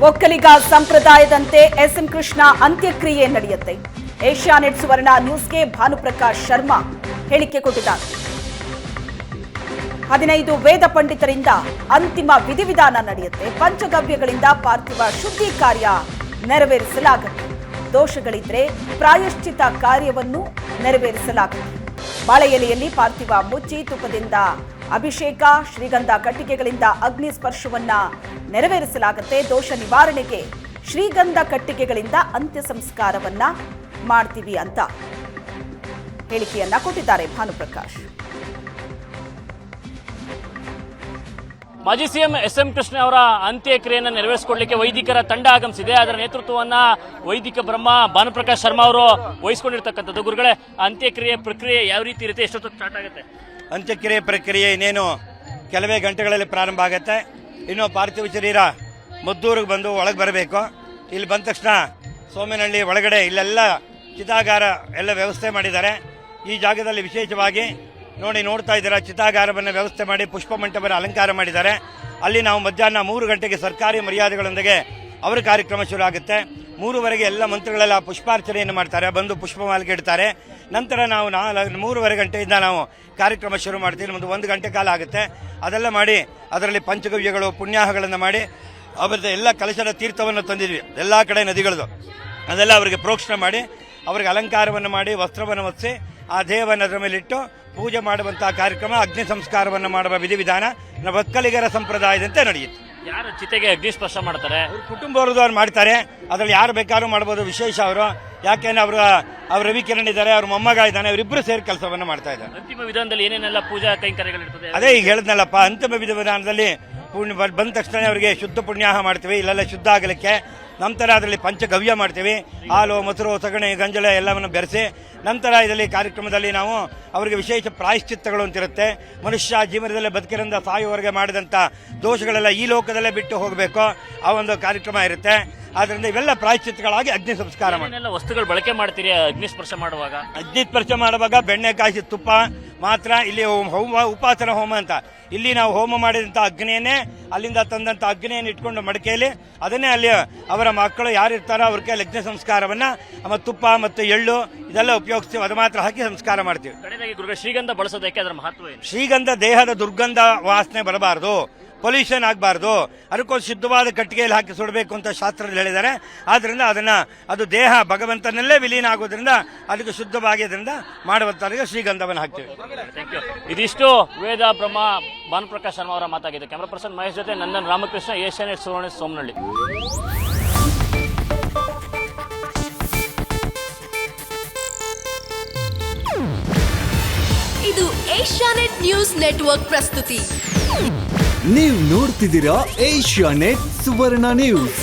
ಒಕ್ಕಲಿಗ ಸಂಪ್ರದಾಯದಂತೆ ಎಸ್ಎಂ ಕೃಷ್ಣ ಅಂತ್ಯಕ್ರಿಯೆ ನಡೆಯುತ್ತೆ. ಏಷ್ಯಾನೆಟ್ ಸುವರ್ಣ ನ್ಯೂಸ್ಗೆ ಭಾನುಪ್ರಕಾಶ್ ಶರ್ಮಾ ಹೇಳಿಕೆ ಕೊಟ್ಟಿದ್ದಾರೆ. 15 ವೇದ ಪಂಡಿತರಿಂದ ಅಂತಿಮ ವಿಧಿವಿಧಾನ ನಡೆಯುತ್ತೆ. ಪಂಚಗವ್ಯಗಳಿಂದ ಪಾರ್ಥಿವ ಶುದ್ಧಿ ಕಾರ್ಯ ನೆರವೇರಿಸಲಾಗುತ್ತೆ. ದೋಷಗಳಿದ್ರೆ ಪ್ರಾಯಶ್ಚಿತ ಕಾರ್ಯವನ್ನು ನೆರವೇರಿಸಲಾಗುತ್ತೆ. ಬಾಳೆ ಎಲೆಯಲ್ಲಿ ಪಾರ್ಥಿವ ಮುಚ್ಚಿ ತುಪ್ಪದಿಂದ ಅಭಿಷೇಕ, ಶ್ರೀಗಂಧ ಕಟ್ಟಿಗೆಗಳಿಂದ ಅಗ್ನಿ ಸ್ಪರ್ಶವನ್ನ ನೆರವೇರಿಸಲಾಗುತ್ತೆ. ದೋಷ ನಿವಾರಣೆಗೆ ಶ್ರೀಗಂಧ ಕಟ್ಟಿಗೆಗಳಿಂದ ಅಂತ್ಯ ಸಂಸ್ಕಾರವನ್ನ ಮಾಡ್ತೀವಿ ಅಂತ ಹೇಳಿಕೆಯನ್ನ ಕೊಟ್ಟಿದ್ದಾರೆ ಭಾನುಪ್ರಕಾಶ್. ಮಾಜಿ ಸಿಎಂ ಎಸ್ಎಂ ಕೃಷ್ಣ ಅವರ ಅಂತ್ಯಕ್ರಿಯೆಯನ್ನು ನೆರವೇರಿಸಿಕೊಳ್ಳಲಿಕ್ಕೆ ವೈದಿಕರ ತಂಡ ಆಗಮಿಸಿದೆ. ಅದರ ನೇತೃತ್ವವನ್ನ ವೈದಿಕ ಬ್ರಹ್ಮ ಭಾನುಪ್ರಕಾಶ್ ಶರ್ಮಾ ಅವರು ವಹಿಸಿಕೊಂಡಿರ್ತಕ್ಕಂಥದ್ದು. ಗುರುಗಳೇ, ಅಂತ್ಯಕ್ರಿಯೆ ಪ್ರಕ್ರಿಯೆ ಯಾವ ರೀತಿ ಇರುತ್ತೆ, ಎಷ್ಟೊತ್ತು ಸ್ಟಾರ್ಟ್ ಆಗುತ್ತೆ? ಅಂತ್ಯಕ್ರಿಯೆ ಪ್ರಕ್ರಿಯೆ ಇನ್ನೇನು ಕೆಲವೇ ಗಂಟೆಗಳಲ್ಲಿ ಪ್ರಾರಂಭ ಆಗುತ್ತೆ. ಇನ್ನು ಪಾರ್ಥಿವ ಶರೀರ ಮದ್ದೂರಿಗೆ ಬಂದು ಒಳಗೆ ಬರಬೇಕು. ಇಲ್ಲಿ ಬಂದ ತಕ್ಷಣ ಸೋಮೇನಹಳ್ಳಿ ಒಳಗಡೆ ಇಲ್ಲೆಲ್ಲ ಚಿತಾಗಾರ ಎಲ್ಲ ವ್ಯವಸ್ಥೆ ಮಾಡಿದ್ದಾರೆ. ಈ ಜಾಗದಲ್ಲಿ ವಿಶೇಷವಾಗಿ ನೋಡ್ತಾ ಇದ್ದೀರಾ, ಚಿತಾಗಾರವನ್ನು ವ್ಯವಸ್ಥೆ ಮಾಡಿ ಪುಷ್ಪ ಮಂಟಪದ ಅಲಂಕಾರ ಮಾಡಿದ್ದಾರೆ. ಅಲ್ಲಿ ನಾವು ಮಧ್ಯಾಹ್ನ 3 ಗಂಟೆಗೆ ಸರ್ಕಾರಿ ಮರ್ಯಾದೆಗಳೊಂದಿಗೆ ಅವರ ಕಾರ್ಯಕ್ರಮ ಶುರು ಆಗುತ್ತೆ. 3:30ಗೆ ಎಲ್ಲ ಮಂತ್ರಿಗಳೆಲ್ಲ ಪುಷ್ಪಾರ್ಚನೆಯನ್ನು ಮಾಡ್ತಾರೆ, ಬಂದು ಪುಷ್ಪಮಾಲಿಕೆ ಇಡ್ತಾರೆ. ನಂತರ ನಾವು 3:30 ಗಂಟೆಯಿಂದ ನಾವು ಕಾರ್ಯಕ್ರಮ ಶುರು ಮಾಡ್ತೀವಿ. ನಮ್ಮದು 1 ಗಂಟೆ ಕಾಲ ಆಗುತ್ತೆ. ಅದೆಲ್ಲ ಮಾಡಿ ಅದರಲ್ಲಿ ಪಂಚಗವ್ಯಗಳು ಪುಣ್ಯಾಹಗಳನ್ನು ಮಾಡಿ ಅವರದ್ದು ಎಲ್ಲ ಕಲಶದ ತೀರ್ಥವನ್ನು ತಂದಿದ್ವಿ, ಎಲ್ಲ ಕಡೆ ನದಿಗಳದು. ಅದೆಲ್ಲ ಅವರಿಗೆ ಪ್ರೋಕ್ಷಣೆ ಮಾಡಿ ಅವರಿಗೆ ಅಲಂಕಾರವನ್ನು ಮಾಡಿ ವಸ್ತ್ರವನ್ನು ಹೊದಿಸಿ ಆ ದೇಹವನ್ನು ಅದರ ಮೇಲಿಟ್ಟು ಪೂಜೆ ಮಾಡುವಂತಹ ಕಾರ್ಯಕ್ರಮ, ಅಗ್ನಿ ಸಂಸ್ಕಾರವನ್ನು ಮಾಡುವ ವಿಧಿವಿಧಾನ ನಮ್ಮ ಒಕ್ಕಲಿಗರ ಸಂಪ್ರದಾಯದಂತೆ ನಡೆಯುತ್ತೆ. ಯಾರು ಚಿತೆಗೆ ಅಗ್ನಿ ಸ್ಪರ್ಶ ಮಾಡ್ತಾರೆ? ಕುಟುಂಬವ್ರದ್ದು ಅವ್ರು ಮಾಡ್ತಾರೆ. ಅದರಲ್ಲಿ ಯಾರು ಬೇಕಾದ್ರೂ ಮಾಡ್ಬೋದು. ವಿಶೇಷ ಅವರು, ಯಾಕೆಂದ್ರೆ ಅವ್ರ ರವಿಕಿರಣ್ ಇದ್ದಾರೆ, ಅವ್ರ ಮೊಮ್ಮಗ ಇದ್ದಾನೆ, ಅವರಿಬ್ಬರು ಸೇರಿ ಕೆಲಸವನ್ನು ಮಾಡ್ತಾ ಇದ್ದಾರೆ. ಅಂತಿಮ ವಿಧಾನದಲ್ಲಿ ಏನೇನೆಲ್ಲ ಪೂಜಾ ಕೈಂಕರ್ಯಗಳಿರ್ತದೆ? ಅದೇ ಈಗ ಹೇಳಿದ್ನಲ್ಲಪ್ಪ, ಅಂತಿಮ ವಿಧಾನದಲ್ಲಿ ಬಂದ ತಕ್ಷಣ ಅವರಿಗೆ ಶುದ್ಧ ಪುಣ್ಯಾಹ ಮಾಡ್ತೀವಿ, ಇಲ್ಲೆಲ್ಲ ಶುದ್ಧ ಆಗಲಿಕ್ಕೆ. ನಂತರ ಅದರಲ್ಲಿ ಪಂಚಗವ್ಯ ಮಾಡ್ತೀವಿ, ಹಾಲು, ಮೊಸರು, ಸಗಣಿ, ಗಂಜಲ ಎಲ್ಲವನ್ನು ಬೆರೆಸಿ. ನಂತರ ಇದರಲ್ಲಿ ಕಾರ್ಯಕ್ರಮದಲ್ಲಿ ನಾವು ಅವರಿಗೆ ವಿಶೇಷ ಪ್ರಾಯಶ್ಚಿತ್ತಗಳು ಅಂತಿರುತ್ತೆ. ಮನುಷ್ಯ ಜೀವನದಲ್ಲೇ ಬದುಕಿನಿಂದ ಸಾಯುವವರೆಗೆ ಮಾಡಿದಂಥ ದೋಷಗಳೆಲ್ಲ ಈ ಲೋಕದಲ್ಲೇ ಬಿಟ್ಟು ಹೋಗಬೇಕು, ಆ ಒಂದು ಕಾರ್ಯಕ್ರಮ ಇರುತ್ತೆ. ಆದ್ದರಿಂದ ಇವೆಲ್ಲ ಪ್ರಾಯಶ್ಚಿತ್ತಗಳಾಗಿ ಅಗ್ನಿ ಸಂಸ್ಕಾರ ಮಾಡಿ ವಸ್ತುಗಳು ಬಳಕೆ ಮಾಡ್ತೀರಿ. ಅಗ್ನಿ ಸ್ಪರ್ಶ ಮಾಡುವಾಗ ಬೆಣ್ಣೆ ಕಾಯಿಸಿ ತುಪ್ಪ ಮಾತ್ರ. ಇಲ್ಲಿ ಉಪಾಸನ ಹೋಮ ಅಂತ, ಇಲ್ಲಿ ನಾವು ಹೋಮ ಮಾಡಿದಂಥ ಅಗ್ನಿಯನ್ನೇ, ಅಲ್ಲಿಂದ ತಂದಂಥ ಅಗ್ನಿಯನ್ನು ಇಟ್ಕೊಂಡು ಮಡಿಕೆಯಲ್ಲಿ ಅದನ್ನೇ ಅಲ್ಲಿ ಅವರ ಮಕ್ಕಳು ಯಾರಿರ್ತಾರೋ ಅವ್ರ ಕೈಯಲ್ಲಿ ಅಗ್ನಿ ಸಂಸ್ಕಾರವನ್ನ ತುಪ್ಪ ಮತ್ತು ಎಳ್ಳು ಇದೆಲ್ಲ ಉಪಯೋಗಿಸ್ತೀವಿ. ಅದು ಮಾತ್ರ ಹಾಕಿ ಸಂಸ್ಕಾರ ಮಾಡ್ತೀವಿ. ಶ್ರೀಗಂಧ ಬಳಸೋದಕ್ಕೆ ಅದರ ಮಹತ್ವ ಏನು? ಶ್ರೀಗಂಧ ದೇಹದ ದುರ್ಗಂಧ ವಾಸನೆ ಬರಬಾರದು, ಪೊಲ್ಯೂಷನ್ ಆಗಬಾರ್ದು, ಅದಕ್ಕೊಂದು ಶುದ್ಧವಾದ ಕಟ್ಟಿಗೆಯಲ್ಲಿ ಹಾಕಿ ಸುಡಬೇಕು ಅಂತ ಶಾಸ್ತ್ರದಲ್ಲಿ ಹೇಳಿದ್ದಾರೆ. ಆದ್ರಿಂದ ಅದು ದೇಹ ಭಗವಂತನಲ್ಲೇ ವಿಲೀನ ಆಗೋದ್ರಿಂದ ಅದಕ್ಕೆ ಶುದ್ಧವಾಗಿದ್ರಿಂದ ಮಾಡುವಂತವರಿಗೆ ಶ್ರೀಗಂಧವನ್ನು ಹಾಕ್ತೀವಿ. ಇದಿಷ್ಟು ವೇದ ಬ್ರಹ್ಮ ಭಾನುಪ್ರಕಾಶ್ ಶರ್ಮಾ ಅವರ ಮಾತಾಗಿದೆ. ಕ್ಯಾಮರಾ ಪರ್ಸನ್ ಮಹೇಶ್ ಜೊತೆ ನಂದನ್ ರಾಮಕೃಷ್ಣ, ಏಷ್ಯಾನೆಟ್ ಸುವರ್ಣ, ಸೋಮನಹಳ್ಳಿ. ಇದು ಏಷ್ಯಾನೆಟ್ ನ್ಯೂಸ್ ನೆಟ್ವರ್ಕ್ ಪ್ರಸ್ತುತಿ. ನೀವು ನೋಡ್ತಿದ್ದೀರಾ ಏಷ್ಯಾನೆಟ್ ಸುವರ್ಣ ನ್ಯೂಸ್.